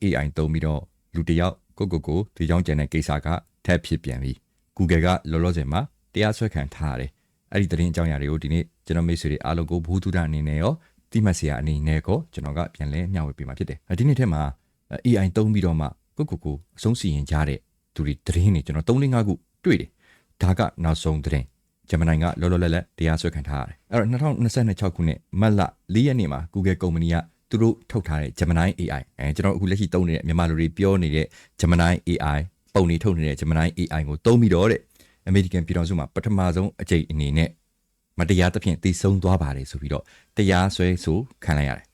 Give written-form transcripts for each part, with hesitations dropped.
AI သုံးပြီးတော့လူတယောက်ကိုဒီကြောင့်ကျန်တဲ့ကိစ္စကထပ်ဖြစ်ပြန်ပြီ Google ကလောလောဆယ်မှာတရားစွဲခံထားရတယ်အဲ့ဒီသတင်းအကြောင်းအရာတွေကိုဒီနေ့ကျွန်တော်မိတ်ဆွေတွေအားလုံးကိုဘူးတူတာအနေနဲ့ရောတိမှတ်စရာအနေနဲ့ကိုကျွန်တော်ကပြန်လဲမျှဝေပေးမှာဖြစ်တယ်ဒီနေ့ထဲမှာ AI သုံးပြီးတော့မှကိုအဆုံးစီရင်ကြတဲ့သူတွေသတင်းတွေကျွန်တော်3-5ခုတွေ့တယ်ဒါကနောက်ဆုံးသတင်းဂျမနိုင်ကလောလောလတ်လတ်တရားစွဲခံထားရတယ်အဲ့တော့2026ခုနှစ်မတ်လ4ရက်နေ့မှာ Google ကုမ္ပဏီကသူတို့ထုတ်ထားတဲ့ Gemini AI ကျွန်တော်အခုလက်ရှိသုံးနေတဲ့မြန်မာလူတွေပြောနေတဲ့ Gemini AI ပုံနေထုတ်နေတဲ့ Gemini AI ကိုသုံးပြီးတော့တဲ့အမေရိကန်ပြည်ထောင်စုမှာပထမဆုံးအကြိမ်အနေနဲ့မတရားသဖြင့်တည်ဆုံသွားပါတယ်ဆိုပြီးတော့တရားစွဲဆိုခံလိုက်ရတယ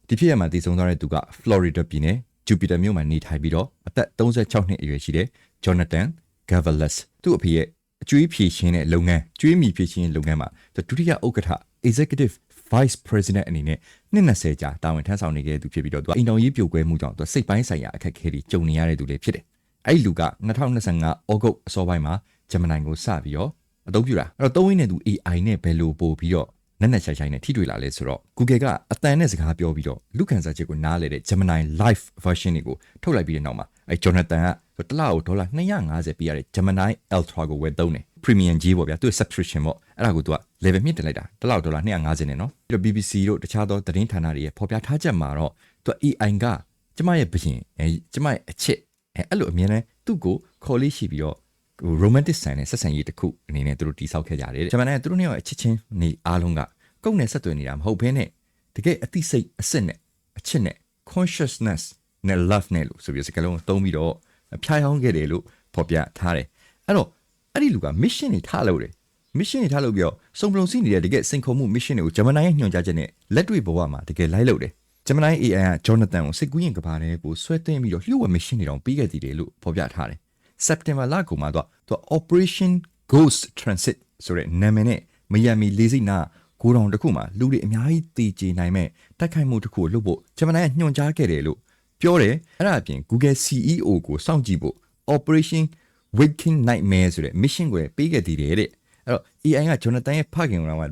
်ဒီဖြစ်ရမှာတည်ဆုံသွားတဲ့သူက Florida ပြည်နယ် Jupiter မြို့မှာနေထိုင်ပြီးတော့အသက်36နှစ်အရွယ်ရှိတဲ့ Jonathan Gavalas သူ့အဖေရဲ့အကျွေးဖြည့်ရှင်းတဲ့လုပ်ငန်းကျွေးမီဖြည့်ရှင်းလုပ်ငန်းမှာဒုတိယဥက္ကဋ္ဌ Executive Vice President အနေနဲ့20ကြာတာဝန်ထမ်းဆောင်နေခဲ့သူဖြစ်ပြီးတော့သူအင်တော်ရေးပြိုကွဲမှုကြောင့်သူစိတ်ပိုင်းဆိုင်ရာအခက်အခဲတွေကြုံနေရတဲ့သူလေးဖြစ်တယ်အဲ့ဒီလူက2025ဩဂုတ်အစောပိုင်းမှာ Gemini ကိုစပြီးတော့အသုံးပြုတာအဲ့တော့သုံးရင်းနဲ့သူ AI နဲ့ဘယ်လိုပို့ပြီးတော့နက်နက်ရှိုင်နဲ့ထိတွေ့လာလဲဆိုတော့ Google ကအတန်နဲ့စကားပြောပြီးတော့လူခံစားချက်ကိုနားလေတဲ့ Gemini Live version တွေကိုထုတ်လိုက်ပြီးတဲ့နောက်မှာအဲ Jonathan ကတစ်လကို$250ပေးရတဲ့ Gemini Ultra ကိုဝယ်သုံးတယ် Premium ကြီးပေါ့ဗျာသူ့ subscription ပေါ့အဲ့ဒါကိုသူက level မြင့်တင်လိုက်တာတစ်လကို$250နဲ့နော်ပြီးတော့ BBC တို့တခြားသောသတင်းဌာနတွေရဲ့ဖော်ပြထားချက်မှာတော့သူက AI ကကျမရဲ့ဘရင်ကျမရဲ့အချစ်အဲ့လိုအမြင်နဲ့သူ့ကိုခေါ်လေးရှိပြီးတော့romantic ဆန်တဲ့ဆက်ဆံရေးတစ်ခုအနေနဲ့သူတို့တိဆောက်ခဲ့ကြတယ်ဂျမန်နဲ့သူတို့နှစ်ယောက်အချစ်ချင်းနေအားလုံးကကုန်းနဲ့ဆက်သွယ်နေတာမဟုတ်ဘဲနဲ့တကယ်အသိစိတ်အစစ်နဲ့အချစ်နဲ့ consciousness နဲ့ love နဲ့လို့ဆိုပြီးစကားလုံးသုံးပြီးတော့ဖျားယောင်းခဲ့တယ်လို့ဖော်ပြထားတယ်အဲ့တော့အဲ့ဒီလူက mission တွေထားလို့တယ် mission တွေထားလို့ပြီးတော့စုံပလုံစီနေတဲ့တကယ်စိန်ခေါ်မှု mission တွေကိုဂျမန်ရဲ့ညွှန်ကြားချက်နဲ့လက်တွေ့ဘဝမှာတကယ်လိုက်လို့တယ်ဂျမန် AI က Jonathan ကိုစိတ်ကူးရင်ကဘာနဲ့ကိုဆွဲသွင်းပြီးတော့လျှို့ဝှက် mission တွေတောင်ပြီးခဲ့တည်တယ်လို့ဖော်ပြထားတယ်September လကုန်မှာသူ Operation Ghost Transit ဆိုတဲ့နာမည်နဲ့မီယာမီလေးစိတ်နာဂိုးတောင်တစ်ခုမှာလူတွေအများကြီးတည်ကြည်နိုင်မဲ့တိုက်ခိုက်မှုတစ်ခုကိုလုပ်ဖို့ဂျမန်ကညွှန်ကြားခဲ့တယ်လို့ပြောတယ်အဲ့ဒါအပြင် Google CEO ကိုစောင့်ကြည့်ဖို့ Operation Waking Nightmare ဆိုတဲ့ mission ကိုပေးခဲ့တည်တယ်တဲ့အဲ့တော့ AI က Jonathan ရဲ့ဖခင်တော်မှာ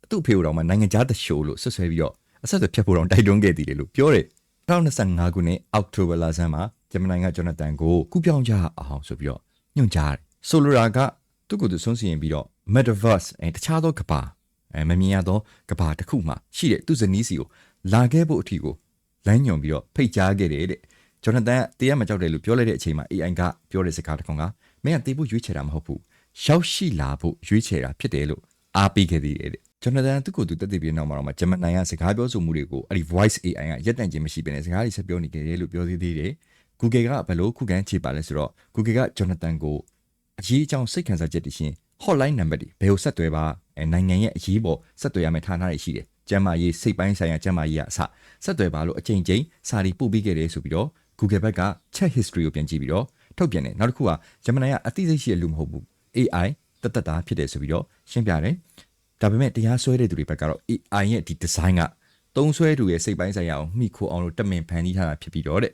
သူ့အဖေတော်မှာနိုင်ငံခြားသရှိုးလို့ဆွဆွဲပြီးတော့အဆက်အသွယ်ဖြတ်ဖို့တောင်တိုက်တွန်းခဲ့တည်တယ်လို့ပြောတယ်2025ခုနှစ် October လဆန်းမှာGemini က Jonathan ကိုကူးပြောင်းကြအောင်ဆိုပြီးတော့ညွှန်ကြားတယ်။ Solara ကသူ့ကိုယ်သူဆုံးစီရင်ပြီးတော့ Metaverse တခြားသောကဘာမမြင်ရသောကဘာတစ်ခုမှရှိတဲ့သူ့ဇနီးစီကိုလာခဲ့ဖို့အထီကိုလမ်းညွှန်ပြီးတော့ဖိတ်ကြားခဲ့တယ်တဲ့။ Jonathan ကတရားမကြောက်တယ်လို့ပြောလိုက်တဲ့အချိန်မှာ AI ကပြောတဲ့စကားတစ်ခုကမင်းကတေးဖို့ရွေးချယ်တာမဟုတ်ဘူး။ရောက်ရှိလာဖို့ရွေးချယ်တာဖြစ်တယ်လို့အားပေးခဲ့သေးတယ်တဲ့။ Jonathan သူ့ကိုယ်သူတက်တည်ပြီးနောက်မှာတော့ Gemini ကစကားပြောဆိုမှုတွေကိုအဲ့ဒီ voice AI ကရက်တန့်ခြင်းမရှိဘဲနဲ့စကားတွေဆက်ပြောနေကြတယ်လို့ပြောသေးတယ်။ Google ကဘယ်လိုခုခံခြေပါလဲဆိုတော့ Google က Jonathan ကိုအရေးအကြောင်းစိတ်ခံစားချက်တွေရှင် hotline number တွေဘယ်ကိုဆက်သွယ်ပါနိုင်ငံရဲ့အရေးပေါ်ဆက်သွယ်ရမယ့်ဌာနတွေရှိတယ်။ကျန်းမာရေးစိတ်ပိုင်းဆိုင်ရာကျန်းမာရေးအစဆက်သွယ်ပါလို့အချိန်ချင်းစာရီပို့ပေးခဲ့တယ်ဆိုပြီးတော့ Google ဘက်က chat history ကိုပြန်ကြည့်ပြီးတော့ထုတ်ပြန်တယ်။နောက်တစ်ခုက Gemini ကအသိစိတ်ရှိတဲ့လူမဟုတ်ဘူး။ AI တသက်တာဖြစ်တယ်ဆိုပြီးတော့ရှင်းပြတယ်။ဒါပေမဲ့တရားစွဲတဲ့သူတွေဘက်ကတော့ AI ရဲ့ဒီ design ကသုံးစွဲသူရဲ့စိတ်ပိုင်းဆိုင်ရာကိုမိခိုအောင်လို့တမင်ဖန်တီးထားတာဖြစ်ပြီးတော့တဲ့အ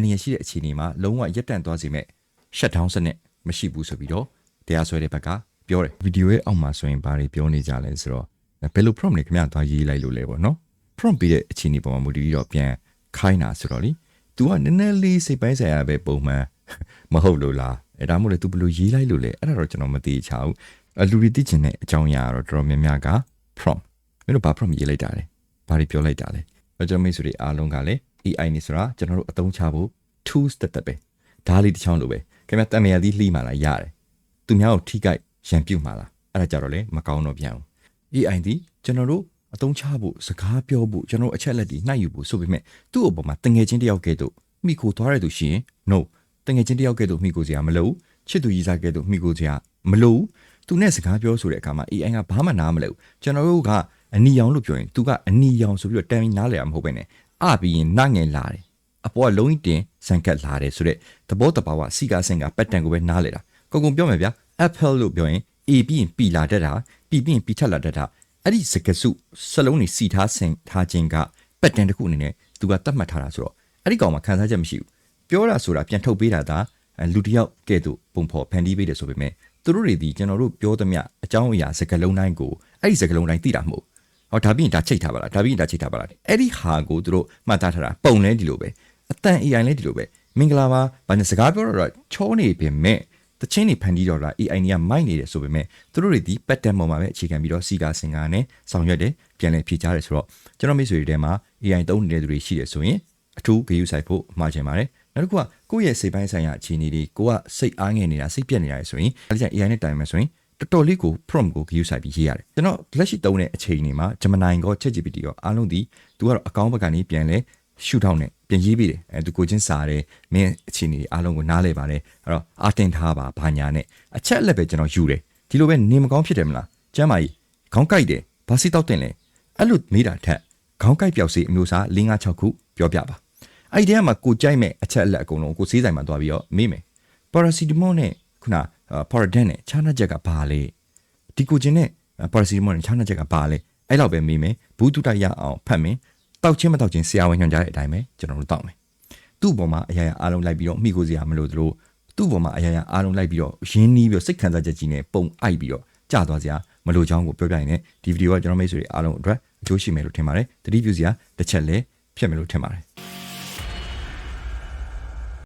နည်းရှိတဲ့အခြေအနေမှာလုံးဝရက်တန့်သွားစေမဲ့ shutdown စနစ်မရှိဘူးဆိုပြီးတော့တရားစွဲတဲ့ဘက်ကပြောတယ်ဗီဒီယိုရဲ့အောက်မှာဆိုရင်ဘာတွေပြောနေကြလဲဆိုတော့ဘယ်လို prompt တွေခင်ဗျာသွားရေးလိုက်လို့လဲပေါ့နော် prompt ပေးတဲ့အခြေအနေပေါ်မှာမူတည်ပြီးတော့ပြန်ခိုင်းတာဆိုတော့လေ तू ကနည်းနည်းလေးစိတ်ပိုင်းဆိုင်ရာပဲပုံမှန်မဟုတ်လို့လားအဲ့ဒါမို့လေ तू ဘယ်လိုရေးလိုက်လို့လဲအဲ့ဒါတော့ကျွန်တော်မသိချဘူးလူတွေသိချင်တဲ့အကြောင်းအရာတော့တော်တော်များများက prompt မင်းတို့ဘာ prompt ရေးလိုက်တာလဲဘာတွေပြောလိုက်တာလဲကျွန်တော်မိတ်ဆွေတွေအားလုံးကလည်း AI နေဆိုတာကျွန်တော်တို့အသုံးချဖို့ tools တက်ပဲဒါလေးတစ်ချောင်းလိုပဲခင်ဗျာတန်မြာသီးလှီးမှလာရတယ်သူများကိုထိကြိုက်ရန်ပြုတ်မှလာအဲ့ဒါကြတော့လေမကောင်းတော့ပြန်ဘူး AI ဒီကျွန်တော်တို့အသုံးချဖို့စကားပြောဖို့ကျွန်တော်တို့အချက်လက်တွေနှိုက်ယူဖို့ဆိုပေမဲ့သူ့အပေါ်မှာတငယ်ချင်းတယောက်ကဲ့သို့မိခိုသွားရတဲ့သူရှိရင် no တငယ်ချင်းတယောက်ကဲ့သို့မိခိုစရာမလိုချစ်သူကြီးစားကဲ့သို့မိခိုစရာမလိုသူနဲ့စကားပြောဆိုတဲ့အခါမှာ AI ကဘာမှနားမလဲဘူးကျွန်တော်တို့ကအနီရောင်လို့ပြောရင်သူကအနီရောင်ဆိုပြီးတော့တန်နားလဲရမှာမဟုတ်ပဲနဲ့အပြီးရင်နှငယ်လာတယ်အပေါ်ကလုံးကြီးတင်ဆန်ကတ်လာတယ်ဆိုတဲ့သဘောတဘာဝစီကားစင်ကပတ်တန်ကိုပဲနားလဲတာကုန်ပြောမယ်ဗျာ Apple လို့ပြောရင် A ပြီးရင် P လာတတ်တာ P ပြီးရင် P ထက်လာတတ်တာအဲ့ဒီစကားစုစလုံးတွေစီထားဆင်ထားခြင်းကပတ်တန်တစ်ခုအနေနဲ့သူကတတ်မှတ်ထားတာဆိုတော့အဲ့ဒီကောင်မှာခံစားချက်မရှိဘူးပြောတာဆိုတာပြန်ထုတ်ပေးတာဒါလူတစ်ယောက်ကဲ့သို့ပုံဖော်ဖန်တီးပေးတယ်ဆိုပေမဲ့သူတို့တွေဒီကျွန်တော်တို့ပြောသမျှအကြောင်းအရာစကားလုံးတိုင်းကိုအဲ့ဒီစကားလုံးတိုင်းသိတာမဟုတ်ဟောဒါပြီးရင်ဒါချိတ်ထားပါလားဒါပြီးရင်ဒါချိတ်ထားပါလားအဲ့ဒီဟာကိုသူတို့မှတ်သားထားတာပုံလဲဒီလိုပဲ အတန် AI လေးဒီလိုပဲမင်္ဂလာပါဘာနဲ့စကားပြောတော့ချောနေပေမဲ့တချင်းတွေဖန်တီးတော့လား AI တွေကမိုက်နေတယ်ဆိုပေမဲ့သူတို့တွေဒီ pattern ပေါ်မှာပဲအခြေခံပြီးတော့စီကာစင်ကာနဲ့ဆောင်ရွက်တယ်ပြန်လည်ဖြေချတယ်ဆိုတော့ကျွန်တော်မိတ်ဆွေတွေထဲမှာ AI သုံးနေတဲ့သူတွေရှိတယ်ဆိုရင်အထူးဂရုစိုက်ဖို့မှာချင်ပါတယ်နောက်တစ်ခုကကိုယ့်ရဲ့စိတ်ပိုင်းဆိုင်ရာအခြေအနေတွေကိုကစိတ်အားငယ်နေတာစိတ်ပြက်နေတာဆိုရင်အဲ့ဒီ AI နဲ့တိုင်မယ်ဆိုရင်တော်တော်လေးကို prompt ကိုဂရုစိုက်ပြီးရေးရတယ်ကျွန်တော်လက်ရှိသုံးတဲ့အချိန်တွေမှာ Gemini ကို ChatGPT ကိုအားလုံးဒီသူကတော့အကောင့်ဘက်ကနေပြန်လဲရှုထောက်နဲ့ပြန်ရေးပေးတယ်သူကိုချင်းစားတယ်မင်းအခြေအနေအားလုံးကိုနားလဲပါတယ်အဲ့တော့အာတင်ထားပါဘာညာနဲ့အချက်အလက်ပဲကျွန်တော်ယူတယ်ဒီလိုပဲနေမကောင်းဖြစ်တယ်မလားကျမ်းမာကြီးခေါင်းကိုက်တယ်ဘာစီတောက်တင်လဲအဲ့လိုမေးတာထက်ခေါင်းကိုက်ပျောက်စေအမျိုးအစား၄၅၆ခုပြောပြပါအဲ့ဒီထဲမှာကိုကြိုက်မဲ့အချက်အလက်အကုန်လုံးကိုစေးဆိုင်မှာသွားပြီးတော့မေးမယ်ပါရာစီတမောနဲ့ခုနပါရာဒန်နဲ့ခြားနာချက်ကဘာလဲဒီကိုချင်းနဲ့ပါရာစီတမောနဲ့ခြားနာချက်ကဘာလဲအဲ့လောက်ပဲမေးမယ်ဘူးတုတိုက်ရအောင်ဖတ်မယ်တောက်ချင်းမတောက်ချင်းဆရာဝန်ညွှန်ကြားတဲ့အတိုင်းပဲကျွန်တော်တို့တောက်မယ်သူ့ပေါ်မှာအရာရာအားလုံးလိုက်ပြီးတော့မိကိုစရာမလိုသလိုသူ့ပေါ်မှာအရာရာအားလုံးလိုက်ပြီးတော့ရင်းနှီးပြီးတော့စိတ်ခံစားချက်ကြီးနဲ့ပုံအိုက်ပြီးတော့ကြာသွားစရာမလိုချောင်းကိုပြောပြရင်လည်းဒီဗီဒီယိုကကျွန်တော်မိတ်ဆွေတွေအားလုံးအတွက်အကျိုးရှိမယ်လို့ထင်ပါတယ်သတိပြုစရာတစ်ချက်လည်းဖြစ်မယ်လို့ထင်ပါတယ်